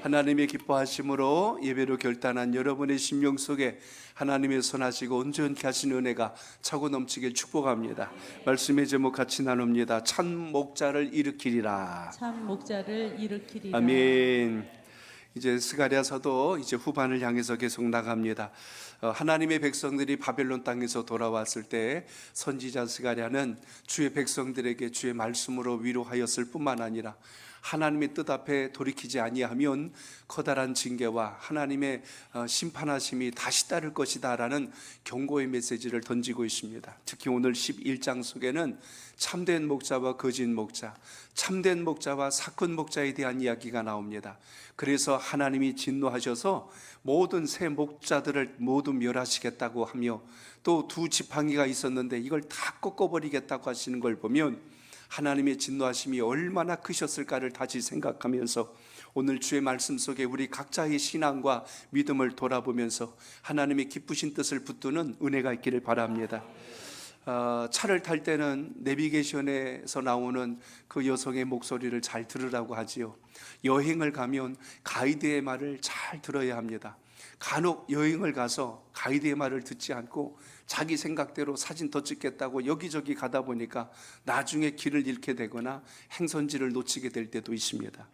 하나님의 기뻐하심으로 예배로 결단한 여러분의 심령 속에 하나님의 선하시고 온전케 하신 은혜가 차고 넘치길 축복합니다. 말씀의 제목 같이 나눕니다. 참 목자를 일으키리라. 참 목자를 일으키리라. 아멘. 이제 스가랴서도 이제 후반을 향해서 계속 나갑니다. 하나님의 백성들이 바벨론 땅에서 돌아왔을 때 선지자 스가랴는 주의 백성들에게 주의 말씀으로 위로하였을 뿐만 아니라 하나님의 뜻 앞에 돌이키지 아니하면 커다란 징계와 하나님의 심판하심이 다시 따를 것이다 라는 경고의 메시지를 던지고 있습니다. 특히 오늘 11장 속에는 참된 목자와 거짓 목자, 참된 목자와 사건 목자에 대한 이야기가 나옵니다. 그래서 하나님이 진노하셔서 모든 새 목자들을 모두 멸하시겠다고 하며 또 두 지팡이가 있었는데 이걸 다 꺾어버리겠다고 하시는 걸 보면 하나님의 진노하심이 얼마나 크셨을까를 다시 생각하면서 오늘 주의 말씀 속에 우리 각자의 신앙과 믿음을 돌아보면서 하나님의 기쁘신 뜻을 붙드는 은혜가 있기를 바랍니다. 차를 탈 때는 내비게이션에서 나오는 그 여성의 목소리를 잘 들으라고 하지요. 여행을 가면 가이드의 말을 잘 들어야 합니다. 간혹 여행을 가서 가이드의 말을 듣지 않고 자기 생각대로 사진 더 찍겠다고 여기저기 가다 보니까 나중에 길을 잃게 되거나 행선지를 놓치게 될 때도 있습니다.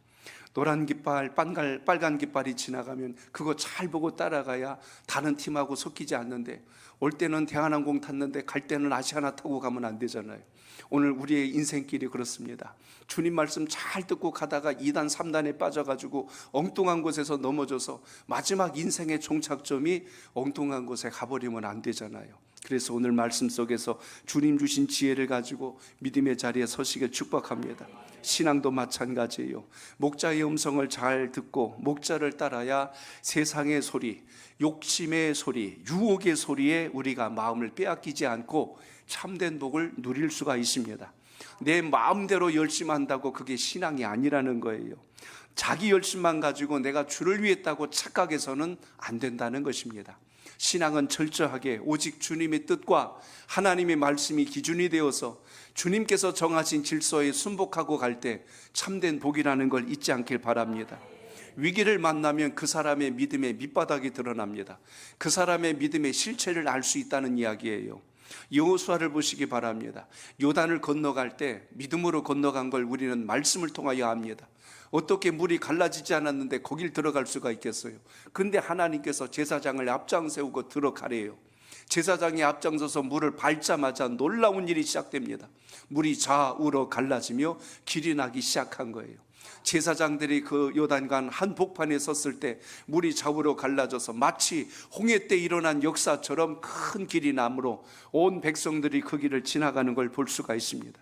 노란 깃발, 빨간 깃발이 지나가면 그거 잘 보고 따라가야 다른 팀하고 섞이지 않는데 올 때는 대한항공 탔는데 갈 때는 아시아나 타고 가면 안 되잖아요. 오늘 우리의 인생길이 그렇습니다. 주님 말씀 잘 듣고 가다가 2단 3단에 빠져가지고 엉뚱한 곳에서 넘어져서 마지막 인생의 종착점이 엉뚱한 곳에 가버리면 안 되잖아요. 그래서 오늘 말씀 속에서 주님 주신 지혜를 가지고 믿음의 자리에 서시길 축복합니다. 신앙도 마찬가지예요. 목자의 음성을 잘 듣고 목자를 따라야 세상의 소리, 욕심의 소리, 유혹의 소리에 우리가 마음을 빼앗기지 않고 참된 복을 누릴 수가 있습니다. 내 마음대로 열심한다고 그게 신앙이 아니라는 거예요. 자기 열심만 가지고 내가 주를 위했다고 착각해서는 안 된다는 것입니다. 신앙은 철저하게 오직 주님의 뜻과 하나님의 말씀이 기준이 되어서 주님께서 정하신 질서에 순복하고 갈 때 참된 복이라는 걸 잊지 않길 바랍니다. 위기를 만나면 그 사람의 믿음의 밑바닥이 드러납니다. 그 사람의 믿음의 실체를 알 수 있다는 이야기예요. 여호수아를 보시기 바랍니다. 요단을 건너갈 때 믿음으로 건너간 걸 우리는 말씀을 통하여 압니다. 어떻게 물이 갈라지지 않았는데 거길 들어갈 수가 있겠어요? 근데 하나님께서 제사장을 앞장 세우고 들어가래요. 제사장이 앞장서서 물을 밟자마자 놀라운 일이 시작됩니다. 물이 좌우로 갈라지며 길이 나기 시작한 거예요. 제사장들이 그 요단강 한복판에 섰을 때 물이 좌우로 갈라져서 마치 홍해 때 일어난 역사처럼 큰 길이 나므로 온 백성들이 그 길을 지나가는 걸 볼 수가 있습니다.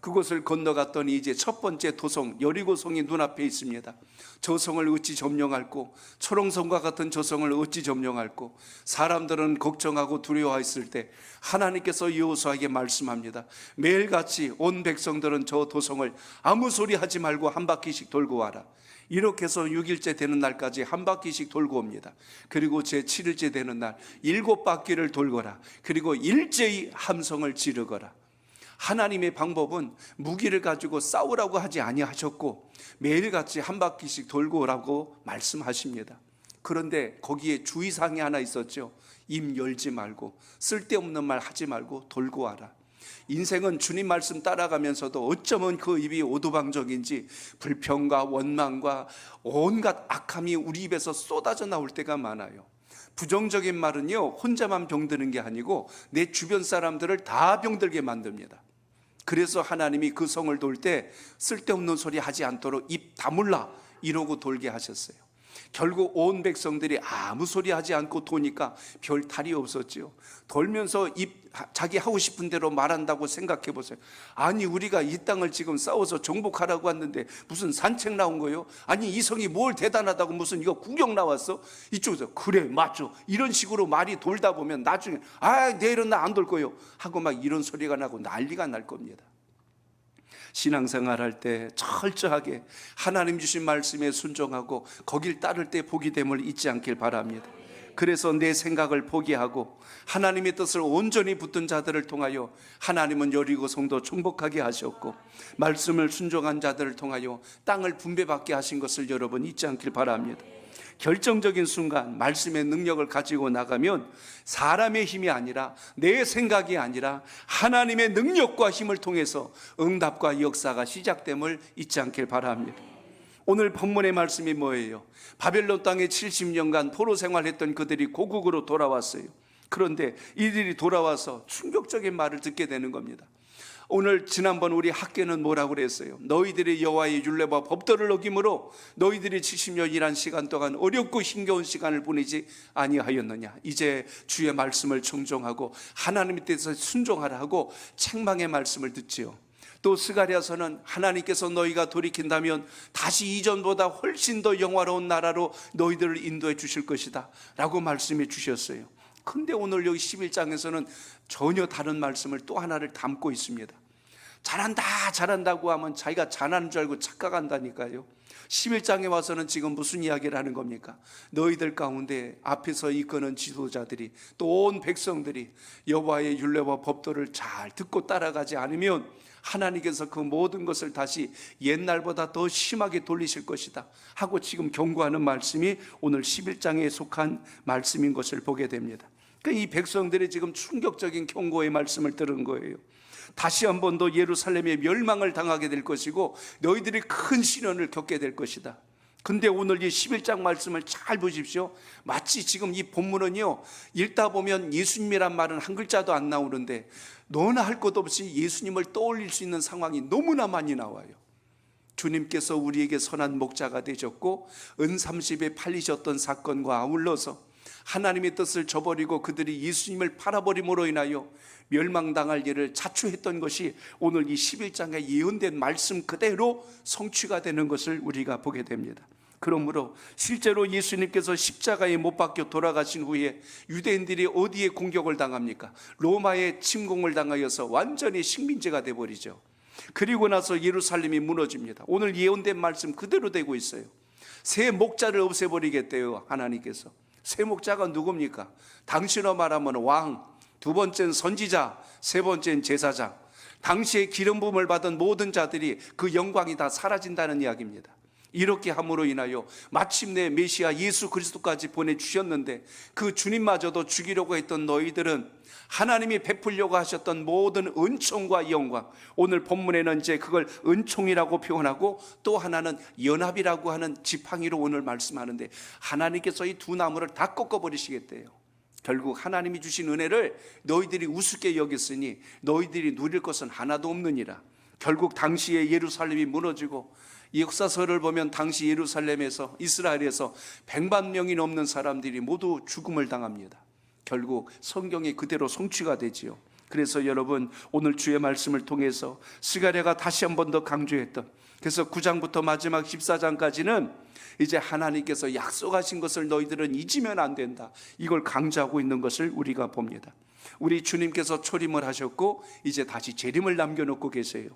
그곳을 건너갔더니 이제 첫 번째 도성 여리고성이 눈앞에 있습니다. 저 성을 어찌 점령할꼬, 초롱성과 같은 저 성을 어찌 점령할꼬. 사람들은 걱정하고 두려워했을 때 하나님께서 여호수아에게 말씀합니다. 매일같이 온 백성들은 저 도성을 아무 소리 하지 말고 한 바퀴씩 돌고 와라. 이렇게 해서 6일째 되는 날까지 한 바퀴씩 돌고 옵니다. 그리고 제 7일째 되는 날 7바퀴를 돌거라. 그리고 일제히 함성을 지르거라. 하나님의 방법은 무기를 가지고 싸우라고 하지 아니하셨고 매일같이 한 바퀴씩 돌고 오라고 말씀하십니다. 그런데 거기에 주의사항이 하나 있었죠. 입 열지 말고 쓸데없는 말 하지 말고 돌고 와라. 인생은 주님 말씀 따라가면서도 어쩌면 그 입이 오두방정인지 불평과 원망과 온갖 악함이 우리 입에서 쏟아져 나올 때가 많아요. 부정적인 말은요 혼자만 병드는 게 아니고 내 주변 사람들을 다 병들게 만듭니다. 그래서 하나님이 그 성을 돌 때 쓸데없는 소리 하지 않도록 입 다물라 이러고 돌게 하셨어요. 결국 온 백성들이 아무 소리 하지 않고 도니까 별 탈이 없었지요. 돌면서 자기 하고 싶은 대로 말한다고 생각해 보세요. 아니 우리가 이 땅을 지금 싸워서 정복하라고 왔는데 무슨 산책 나온 거요? 아니 이 성이 뭘 대단하다고 무슨 이거 구경 나왔어? 이쪽에서 그래 맞죠 이런 식으로 말이 돌다 보면 나중에 내일은 나 안 돌 거요 하고 막 이런 소리가 나고 난리가 날 겁니다. 신앙생활 할 때 철저하게 하나님 주신 말씀에 순종하고 거길 따를 때 복이 됨을 잊지 않길 바랍니다. 그래서 내 생각을 포기하고 하나님의 뜻을 온전히 붙든 자들을 통하여 하나님은 여리고 성도 정복하게 하셨고, 말씀을 순종한 자들을 통하여 땅을 분배받게 하신 것을 여러분 잊지 않길 바랍니다. 결정적인 순간 말씀의 능력을 가지고 나가면 사람의 힘이 아니라, 내 생각이 아니라 하나님의 능력과 힘을 통해서 응답과 역사가 시작됨을 잊지 않길 바랍니다. 오늘 본문의 말씀이 뭐예요? 바벨론 땅에 70년간 포로 생활했던 그들이 고국으로 돌아왔어요. 그런데 이들이 돌아와서 충격적인 말을 듣게 되는 겁니다. 오늘 지난번 우리 학교는 뭐라고 그랬어요? 너희들이 여호와의 율례와 법도를 어김으로 너희들이 70년 일한 시간 동안 어렵고 힘겨운 시간을 보내지 아니하였느냐. 이제 주의 말씀을 청종하고 하나님의 뜻에 순종하라 하고 책망의 말씀을 듣지요. 또 스가랴서는 하나님께서 너희가 돌이킨다면 다시 이전보다 훨씬 더 영화로운 나라로 너희들을 인도해 주실 것이다 라고 말씀해 주셨어요. 근데 오늘 여기 11장에서는 전혀 다른 말씀을 또 하나를 담고 있습니다. 잘한다고 하면 자기가 잘하는 줄 알고 착각한다니까요. 11장에 와서는 지금 무슨 이야기를 하는 겁니까? 너희들 가운데 앞에서 이끄는 지도자들이, 또 온 백성들이 여호와의 율례와 법도를 잘 듣고 따라가지 않으면 하나님께서 그 모든 것을 다시 옛날보다 더 심하게 돌리실 것이다 하고 지금 경고하는 말씀이 오늘 11장에 속한 말씀인 것을 보게 됩니다. 그러니까 이 백성들이 지금 충격적인 경고의 말씀을 들은 거예요. 다시 한 번 더 예루살렘의 멸망을 당하게 될 것이고 너희들이 큰 시련을 겪게 될 것이다. 근데 오늘 이 11장 말씀을 잘 보십시오. 마치 지금 이 본문은요, 읽다 보면 예수님이란 말은 한 글자도 안 나오는데 너나 할 것 없이 예수님을 떠올릴 수 있는 상황이 너무나 많이 나와요. 주님께서 우리에게 선한 목자가 되셨고 은30에 팔리셨던 사건과 아울러서 하나님의 뜻을 저버리고 그들이 예수님을 팔아버림으로 인하여 멸망당할 일을 자초했던 것이 오늘 이 11장에 예언된 말씀 그대로 성취가 되는 것을 우리가 보게 됩니다. 그러므로 실제로 예수님께서 십자가에 못 박혀 돌아가신 후에 유대인들이 어디에 공격을 당합니까? 로마의 침공을 당하여서 완전히 식민지가 되어버리죠. 그리고 나서 예루살렘이 무너집니다. 오늘 예언된 말씀 그대로 되고 있어요. 새 목자를 없애버리겠대요, 하나님께서. 새 목자가 누굽니까? 당신으로 말하면 왕, 두 번째는 선지자, 세 번째는 제사장. 당시에 기름 부음을 받은 모든 자들이 그 영광이 다 사라진다는 이야기입니다. 이렇게 함으로 인하여 마침내 메시아 예수 그리스도까지 보내주셨는데 그 주님마저도 죽이려고 했던 너희들은 하나님이 베풀려고 하셨던 모든 은총과 영광, 오늘 본문에는 이제 그걸 은총이라고 표현하고 또 하나는 연합이라고 하는 지팡이로 오늘 말씀하는데, 하나님께서 이 두 나무를 다 꺾어버리시겠대요. 결국 하나님이 주신 은혜를 너희들이 우습게 여겼으니 너희들이 누릴 것은 하나도 없느니라. 결국 당시에 예루살렘이 무너지고, 이 역사서를 보면 당시 예루살렘에서, 이스라엘에서 100만 명이 넘는 사람들이 모두 죽음을 당합니다. 결국 성경이 그대로 성취가 되지요. 그래서 여러분, 오늘 주의 말씀을 통해서 스가랴가 다시 한 번 더 강조했던, 그래서 9장부터 마지막 14장까지는 이제 하나님께서 약속하신 것을 너희들은 잊으면 안 된다, 이걸 강조하고 있는 것을 우리가 봅니다. 우리 주님께서 초림을 하셨고 이제 다시 재림을 남겨놓고 계세요.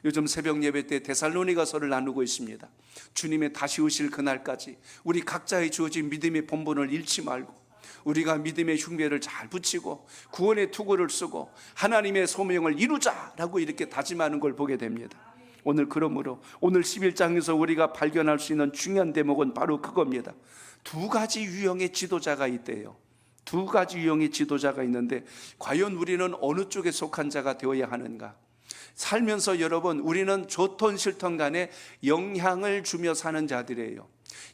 요즘 새벽 예배 때 데살로니가서를 나누고 있습니다. 주님의 다시 오실 그날까지 우리 각자의 주어진 믿음의 본분을 잃지 말고 우리가 믿음의 흉배를 잘 붙이고 구원의 투구를 쓰고 하나님의 소명을 이루자라고 이렇게 다짐하는 걸 보게 됩니다. 오늘 그러므로 오늘 11장에서 우리가 발견할 수 있는 중요한 대목은 바로 그겁니다. 두 가지 유형의 지도자가 있대요. 두 가지 유형의 지도자가 있는데 과연 우리는 어느 쪽에 속한 자가 되어야 하는가? 살면서 여러분, 우리는 좋든 싫든 간에 영향을 주며 사는 자들이에요.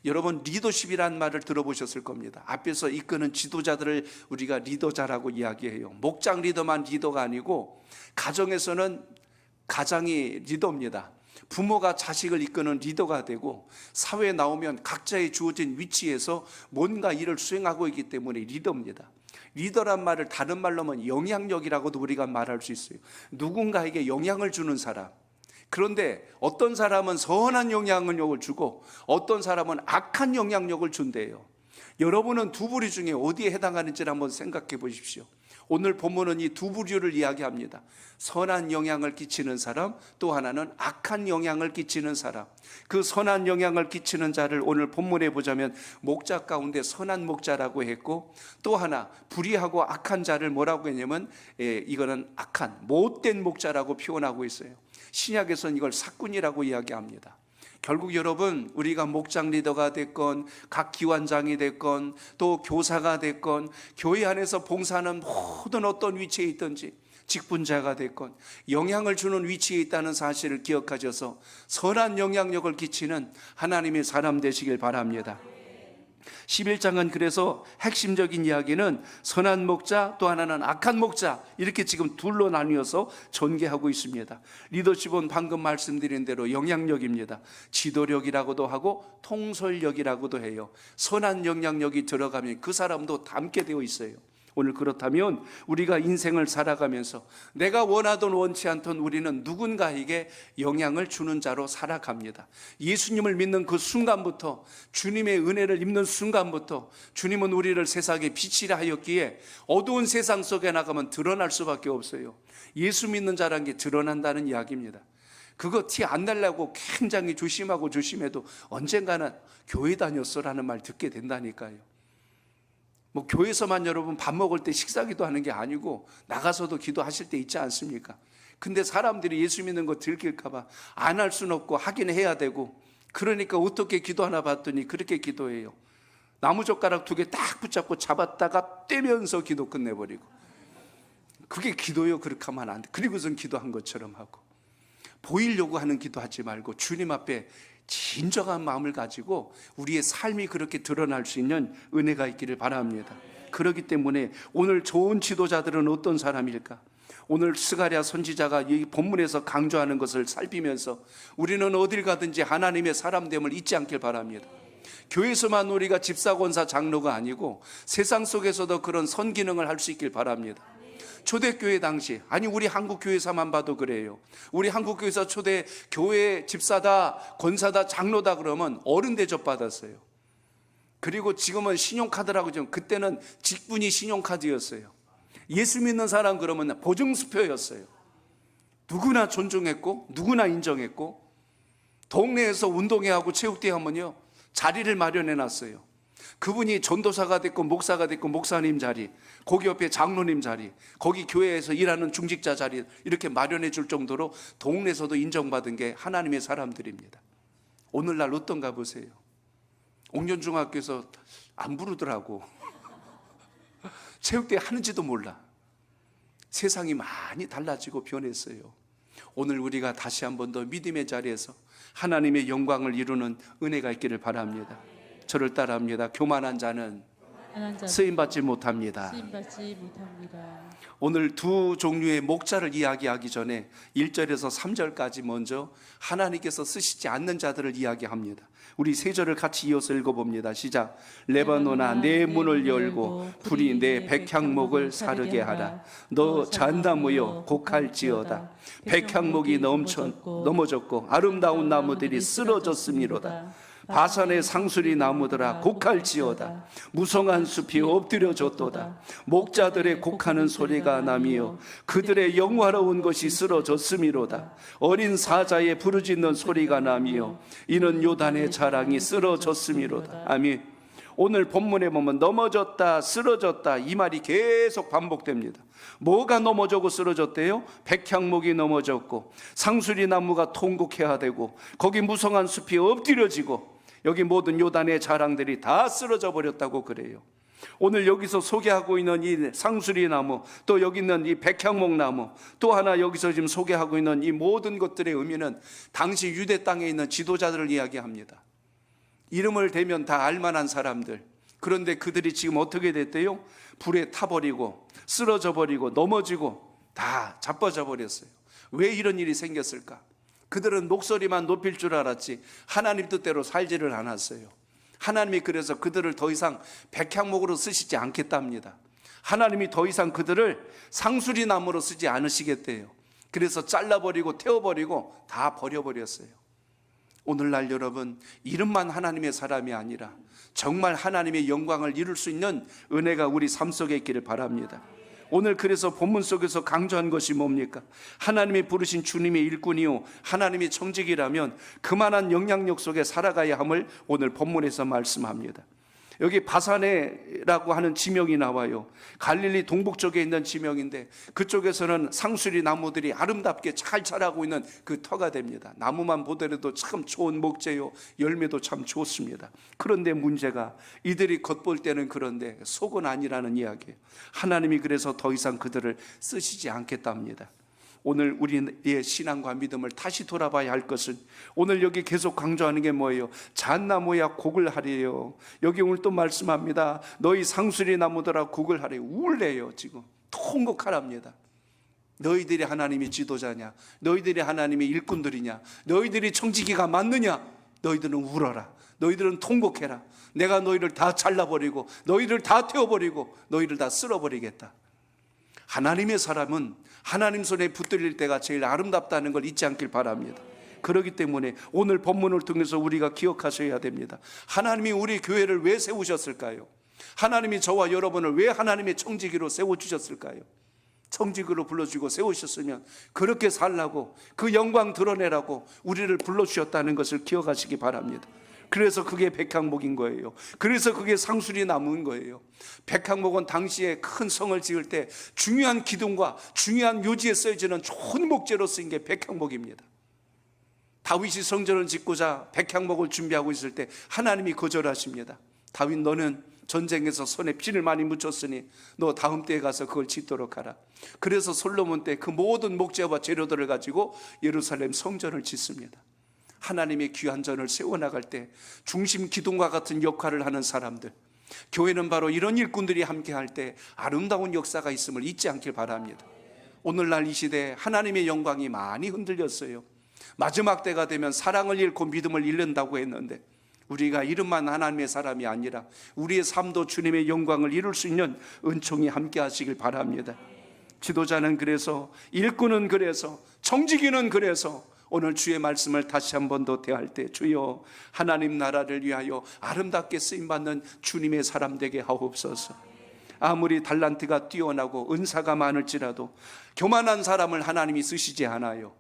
여러분, 리더십이라는 말을 들어보셨을 겁니다. 앞에서 이끄는 지도자들을 우리가 리더자라고 이야기해요. 목장 리더만 리더가 아니고 가정에서는 가장이 리더입니다. 부모가 자식을 이끄는 리더가 되고, 사회에 나오면 각자의 주어진 위치에서 뭔가 일을 수행하고 있기 때문에 리더입니다. 리더란 말을 다른 말로 하면 영향력이라고도 우리가 말할 수 있어요. 누군가에게 영향을 주는 사람. 그런데 어떤 사람은 선한 영향력을 주고 어떤 사람은 악한 영향력을 준대요. 여러분은 두 부류 중에 어디에 해당하는지를 한번 생각해 보십시오. 오늘 본문은 이 두 부류를 이야기합니다. 선한 영향을 끼치는 사람, 또 하나는 악한 영향을 끼치는 사람. 그 선한 영향을 끼치는 자를 오늘 본문에 보자면 목자 가운데 선한 목자라고 했고, 또 하나 불의하고 악한 자를 뭐라고 했냐면 이거는 악한 못된 목자라고 표현하고 있어요. 신약에서는 이걸 사꾼이라고 이야기합니다. 결국 여러분, 우리가 목장 리더가 됐건 각 기관장이 됐건 또 교사가 됐건 교회 안에서 봉사하는 모든 어떤 위치에 있든지 직분자가 됐건 영향을 주는 위치에 있다는 사실을 기억하셔서 선한 영향력을 끼치는 하나님의 사람 되시길 바랍니다. 11장은 그래서 핵심적인 이야기는 선한 목자, 또 하나는 악한 목자, 이렇게 지금 둘로 나뉘어서 전개하고 있습니다. 리더십은 방금 말씀드린 대로 영향력입니다. 지도력이라고도 하고 통솔력이라고도 해요. 선한 영향력이 들어가면 그 사람도 닮게 되어 있어요. 오늘 그렇다면 우리가 인생을 살아가면서 내가 원하든 원치 않든 우리는 누군가에게 영향을 주는 자로 살아갑니다. 예수님을 믿는 그 순간부터, 주님의 은혜를 입는 순간부터 주님은 우리를 세상에 빛이라 하였기에 어두운 세상 속에 나가면 드러날 수밖에 없어요. 예수 믿는 자라는 게 드러난다는 이야기입니다. 그거 티 안 날라고 굉장히 조심하고 조심해도 언젠가는 교회 다녔어라는 말 듣게 된다니까요. 뭐 교회에서만 여러분 밥 먹을 때 식사기도 하는 게 아니고 나가서도 기도하실 때 있지 않습니까? 근데 사람들이 예수 믿는 거 들킬까 봐 안 할 수는 없고 하긴 해야 되고, 그러니까 어떻게 기도하나 봤더니 그렇게 기도해요. 나무젓가락 2개 딱 붙잡고 잡았다가 떼면서 기도 끝내버리고. 그게 기도요. 그렇게 하면 안 돼. 그리고선 기도한 것처럼 하고. 보이려고 하는 기도하지 말고 주님 앞에 진정한 마음을 가지고 우리의 삶이 그렇게 드러날 수 있는 은혜가 있기를 바랍니다. 그렇기 때문에 오늘 좋은 지도자들은 어떤 사람일까? 오늘 스가랴 선지자가 이 본문에서 강조하는 것을 살피면서 우리는 어딜 가든지 하나님의 사람됨을 잊지 않길 바랍니다. 교회에서만 우리가 집사, 권사, 장로가 아니고 세상 속에서도 그런 선기능을 할 수 있길 바랍니다. 초대교회 당시, 아니 우리 한국교회사만 봐도 그래요. 우리 한국교회사 초대 교회 집사다, 권사다, 장로다 그러면 어른 대접 받았어요. 그리고 지금은 신용카드라고 좀, 그때는 직분이 신용카드였어요. 예수 믿는 사람 그러면 보증수표였어요. 누구나 존중했고 누구나 인정했고, 동네에서 운동회 하고 체육대회 하면요 자리를 마련해 놨어요. 그분이 전도사가 됐고 목사가 됐고 목사님 자리, 거기 옆에 장로님 자리, 거기 교회에서 일하는 중직자 자리 이렇게 마련해 줄 정도로 동네에서도 인정받은 게 하나님의 사람들입니다. 오늘날 어떤가 보세요. 옥년중학교에서 안 부르더라고. 체육대회 하는지도 몰라. 세상이 많이 달라지고 변했어요. 오늘 우리가 다시 한 번 더 믿음의 자리에서 하나님의 영광을 이루는 은혜가 있기를 바랍니다. 저를 따라합니다. 교만한 자는 쓰임받지 못합니다. 오늘 두 종류의 목자를 이야기하기 전에 1절에서 3절까지 먼저 하나님께서 쓰시지 않는 자들을 이야기합니다. 우리 3절을 같이 이어서 읽어봅니다. 시작. 레바논아 내 문을 열고 불이 내 백향목을 사르게 하라. 너 잣나무여 곡할지어다. 백향목이 넘어졌고 아름다운 나무들이 쓰러졌음이로다. 바산의 상수리 나무들아 곡할지어다. 무성한 숲이 엎드려졌도다. 목자들의 곡하는 소리가 나며 그들의 영화로운 것이 쓰러졌음이로다. 어린 사자의 부르짖는 소리가 나며 이는 요단의 자랑이 쓰러졌음이로다. 아멘. 오늘 본문에 보면 넘어졌다, 쓰러졌다 이 말이 계속 반복됩니다. 뭐가 넘어졌고 쓰러졌대요? 백향목이 넘어졌고 상수리 나무가 통곡해야 되고 거기 무성한 숲이 엎드려지고 여기 모든 요단의 자랑들이 다 쓰러져 버렸다고 그래요. 오늘 여기서 소개하고 있는 이 상수리 나무, 또 여기 있는 이 백향목 나무, 또 하나 여기서 지금 소개하고 있는 이 모든 것들의 의미는 당시 유대 땅에 있는 지도자들을 이야기합니다. 이름을 대면 다 알만한 사람들. 그런데 그들이 지금 어떻게 됐대요? 불에 타버리고 쓰러져 버리고 넘어지고 다 자빠져 버렸어요. 왜 이런 일이 생겼을까? 그들은 목소리만 높일 줄 알았지 하나님 뜻대로 살지를 않았어요. 하나님이 그래서 그들을 더 이상 백향목으로 쓰시지 않겠답니다. 하나님이 더 이상 그들을 상수리 나무로 쓰지 않으시겠대요. 그래서 잘라버리고 태워버리고 다 버려버렸어요. 오늘날 여러분, 이름만 하나님의 사람이 아니라 정말 하나님의 영광을 이룰 수 있는 은혜가 우리 삶 속에 있기를 바랍니다. 오늘 그래서 본문 속에서 강조한 것이 뭡니까? 하나님이 부르신 주님의 일꾼이요 하나님의 청직이라면 그만한 영향력 속에 살아가야 함을 오늘 본문에서 말씀합니다. 여기 바사네라고 하는 지명이 나와요. 갈릴리 동북쪽에 있는 지명인데 그쪽에서는 상수리 나무들이 아름답게 잘 자라고 있는 그 터가 됩니다. 나무만 보더라도 참 좋은 목재요, 열매도 참 좋습니다. 그런데 문제가 이들이 겉볼 때는 그런데 속은 아니라는 이야기예요. 하나님이 그래서 더 이상 그들을 쓰시지 않겠답니다. 오늘 우리의 신앙과 믿음을 다시 돌아봐야 할 것은 오늘 여기 계속 강조하는 게 뭐예요? 잣나무야 곡을 하래요. 여기 오늘 또 말씀합니다. 너희 상수리 나무들아 곡을 하래요. 울래요. 지금 통곡하랍니다. 너희들이 하나님의 지도자냐? 너희들이 하나님의 일꾼들이냐? 너희들이 청지기가 맞느냐? 너희들은 울어라. 너희들은 통곡해라. 내가 너희를 다 잘라버리고 너희를 다 태워버리고 너희를 다 쓸어버리겠다. 하나님의 사람은 하나님 손에 붙들릴 때가 제일 아름답다는 걸 잊지 않길 바랍니다. 그렇기 때문에 오늘 본문을 통해서 우리가 기억하셔야 됩니다. 하나님이 우리 교회를 왜 세우셨을까요? 하나님이 저와 여러분을 왜 하나님의 청지기로 세워주셨을까요? 청지기로 불러주고 세우셨으면 그렇게 살라고, 그 영광 드러내라고 우리를 불러주셨다는 것을 기억하시기 바랍니다. 그래서 그게 백향목인 거예요. 그래서 그게 상수리 나무인 거예요. 백향목은 당시에 큰 성을 지을 때 중요한 기둥과 중요한 요지에 쓰여지는 좋은 목재로 쓰인 게 백향목입니다. 다윗이 성전을 짓고자 백향목을 준비하고 있을 때 하나님이 거절하십니다. 다윗, 너는 전쟁에서 손에 피를 많이 묻혔으니 너 다음 때에 가서 그걸 짓도록 하라. 그래서 솔로몬 때 그 모든 목재와 재료들을 가지고 예루살렘 성전을 짓습니다. 하나님의 귀한 전을 세워나갈 때 중심 기둥과 같은 역할을 하는 사람들, 교회는 바로 이런 일꾼들이 함께할 때 아름다운 역사가 있음을 잊지 않길 바랍니다. 오늘날 이 시대에 하나님의 영광이 많이 흔들렸어요. 마지막 때가 되면 사랑을 잃고 믿음을 잃는다고 했는데 우리가 이름만 하나님의 사람이 아니라 우리의 삶도 주님의 영광을 이룰 수 있는 은총이 함께 하시길 바랍니다. 지도자는 그래서, 일꾼은 그래서, 청지기는 그래서 오늘 주의 말씀을 다시 한 번 더 대할 때 주여 하나님 나라를 위하여 아름답게 쓰임받는 주님의 사람 되게 하옵소서. 아무리 달란트가 뛰어나고 은사가 많을지라도 교만한 사람을 하나님이 쓰시지 않아요.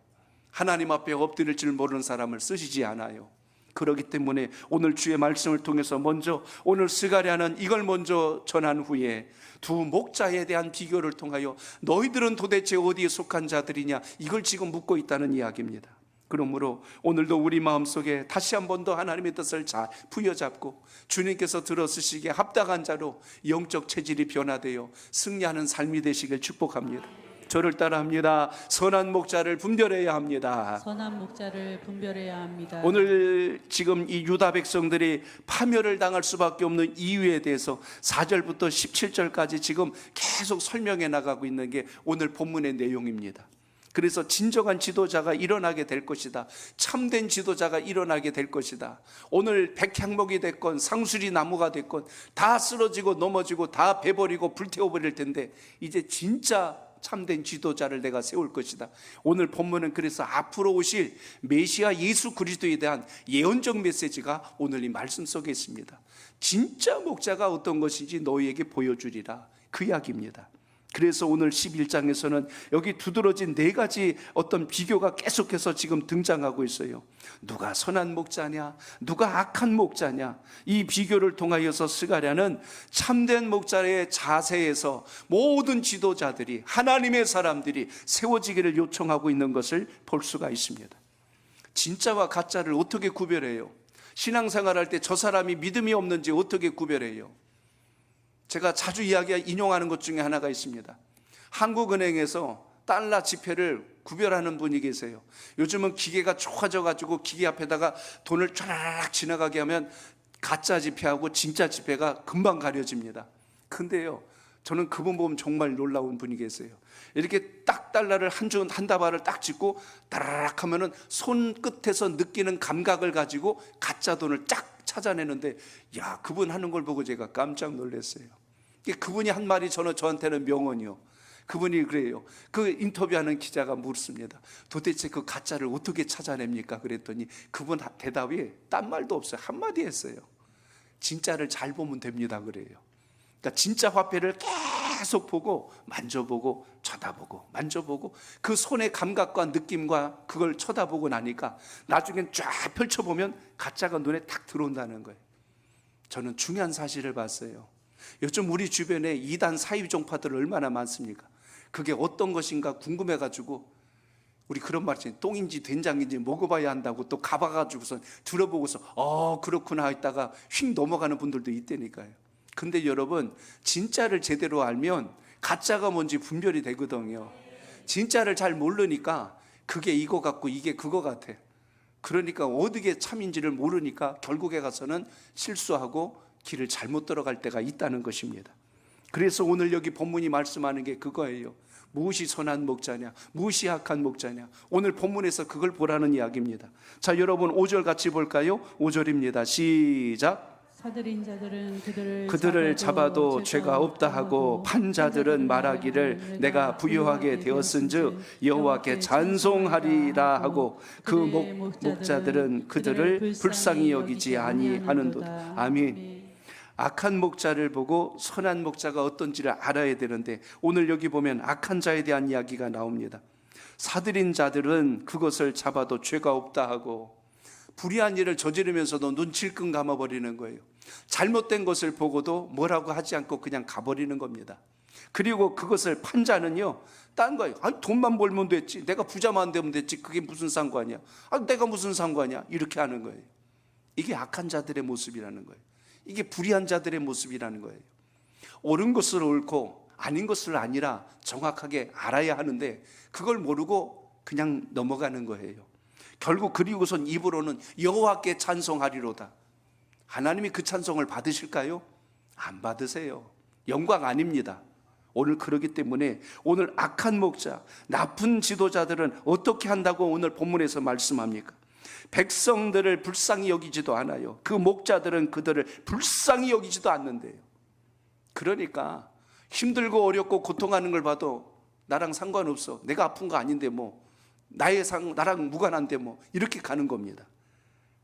하나님 앞에 엎드릴 줄 모르는 사람을 쓰시지 않아요. 그렇기 때문에 오늘 주의 말씀을 통해서 먼저 오늘 스가랴는 이걸 먼저 전한 후에 두 목자에 대한 비교를 통하여 너희들은 도대체 어디에 속한 자들이냐, 이걸 지금 묻고 있다는 이야기입니다. 그러므로 오늘도 우리 마음속에 다시 한 번 더 하나님의 뜻을 잘 부여잡고 주님께서 들어쓰시기에 합당한 자로 영적 체질이 변화되어 승리하는 삶이 되시길 축복합니다. 저를 따라합니다. 선한 목자를 분별해야 합니다. 선한 목자를 분별해야 합니다. 오늘 지금 이 유다 백성들이 파멸을 당할 수밖에 없는 이유에 대해서 4절부터 17절까지 지금 계속 설명해 나가고 있는 게 오늘 본문의 내용입니다. 그래서 진정한 지도자가 일어나게 될 것이다. 참된 지도자가 일어나게 될 것이다. 오늘 백향목이 됐건 상수리 나무가 됐건 다 쓰러지고 넘어지고 다 베버리고 불태워버릴 텐데 이제 진짜 참된 지도자를 내가 세울 것이다. 오늘 본문은 그래서 앞으로 오실 메시아 예수 그리스도에 대한 예언적 메시지가 오늘 이 말씀 속에 있습니다. 진짜 목자가 어떤 것인지 너희에게 보여주리라, 그 이야기입니다. 그래서 오늘 11장에서는 여기 두드러진 네 가지 어떤 비교가 계속해서 지금 등장하고 있어요. 누가 선한 목자냐, 누가 악한 목자냐, 이 비교를 통하여서 스가랴는 참된 목자의 자세에서 모든 지도자들이, 하나님의 사람들이 세워지기를 요청하고 있는 것을 볼 수가 있습니다. 진짜와 가짜를 어떻게 구별해요? 신앙생활할 때 저 사람이 믿음이 없는지 어떻게 구별해요? 제가 자주 인용하는 것 중에 하나가 있습니다. 한국은행에서 달러 지폐를 구별하는 분이 계세요. 요즘은 기계가 좋아져가지고 기계 앞에다가 돈을 쫙 지나가게 하면 가짜 지폐하고 진짜 지폐가 금방 가려집니다. 근데요, 저는 그분 보면 정말 놀라운 분이 계세요. 이렇게 딱 달러를 한 다발을 딱 짚고 따라락 하면은 손끝에서 느끼는 감각을 가지고 가짜 돈을 쫙 찾아내는데, 야, 그분 하는 걸 보고 제가 깜짝 놀랐어요. 그분이 한 말이 저한테는 명언이요. 그분이 그래요. 그 인터뷰하는 기자가 묻습니다. 도대체 그 가짜를 어떻게 찾아냅니까? 그랬더니 그분 대답이 딴 말도 없어요. 한마디 했어요. 진짜를 잘 보면 됩니다. 그래요. 그러니까 진짜 화폐를 계속 보고 만져보고 쳐다보고 만져보고 그 손의 감각과 느낌과 그걸 쳐다보고 나니까 나중엔 쫙 펼쳐보면 가짜가 눈에 탁 들어온다는 거예요. 저는 중요한 사실을 봤어요. 요즘 우리 주변에 이단 사이종파들 얼마나 많습니까? 그게 어떤 것인가 궁금해가지고 우리 그런 말 있잖아요. 똥인지 된장인지 먹어봐야 한다고 또 가봐가지고서 들어보고서 그렇구나 했다가 휙 넘어가는 분들도 있다니까요. 근데 여러분, 진짜를 제대로 알면 가짜가 뭔지 분별이 되거든요. 진짜를 잘 모르니까 그게 이거 같고 이게 그거 같아. 그러니까 어디게 참인지를 모르니까 결국에 가서는 실수하고 길을 잘못 들어갈 때가 있다는 것입니다. 그래서 오늘 여기 본문이 말씀하는 게 그거예요. 무엇이 선한 목자냐, 무엇이 악한 목자냐. 오늘 본문에서 그걸 보라는 이야기입니다. 자, 여러분 5절 같이 볼까요? 5절입니다. 시작. 사들인 자들은 그들을 잡아도 죄가 없다 하고 판자들은 말하기를 내가 부유하게 되었은즉 여호와께 찬송하리라 하고 그 목자들은 그들을 불쌍히 여기지 아니하는도다. 아멘. 악한 목자를 보고 선한 목자가 어떤지를 알아야 되는데 오늘 여기 보면 악한 자에 대한 이야기가 나옵니다. 사들인 자들은 그것을 잡아도 죄가 없다 하고 불의한 일을 저지르면서도 눈 질끈 감아버리는 거예요. 잘못된 것을 보고도 뭐라고 하지 않고 그냥 가버리는 겁니다. 그리고 그것을 판자는요, 딴 거예요. 돈만 벌면 됐지, 내가 부자만 되면 됐지, 그게 무슨 상관이야, 내가 무슨 상관이야, 이렇게 하는 거예요. 이게 악한 자들의 모습이라는 거예요. 이게 불의한 자들의 모습이라는 거예요. 옳은 것을 옳고 아닌 것을 아니라 정확하게 알아야 하는데 그걸 모르고 그냥 넘어가는 거예요. 결국 그리고선 입으로는 여호와께 찬송하리로다. 하나님이 그 찬송을 받으실까요? 안 받으세요. 영광 아닙니다. 오늘 그러기 때문에 오늘 악한 목자, 나쁜 지도자들은 어떻게 한다고 오늘 본문에서 말씀합니까? 백성들을 불쌍히 여기지도 않아요. 그 목자들은 그들을 불쌍히 여기지도 않는데요. 그러니까 힘들고 어렵고 고통하는 걸 봐도 나랑 상관없어, 내가 아픈 거 아닌데 뭐, 나랑 무관한데 뭐, 이렇게 가는 겁니다.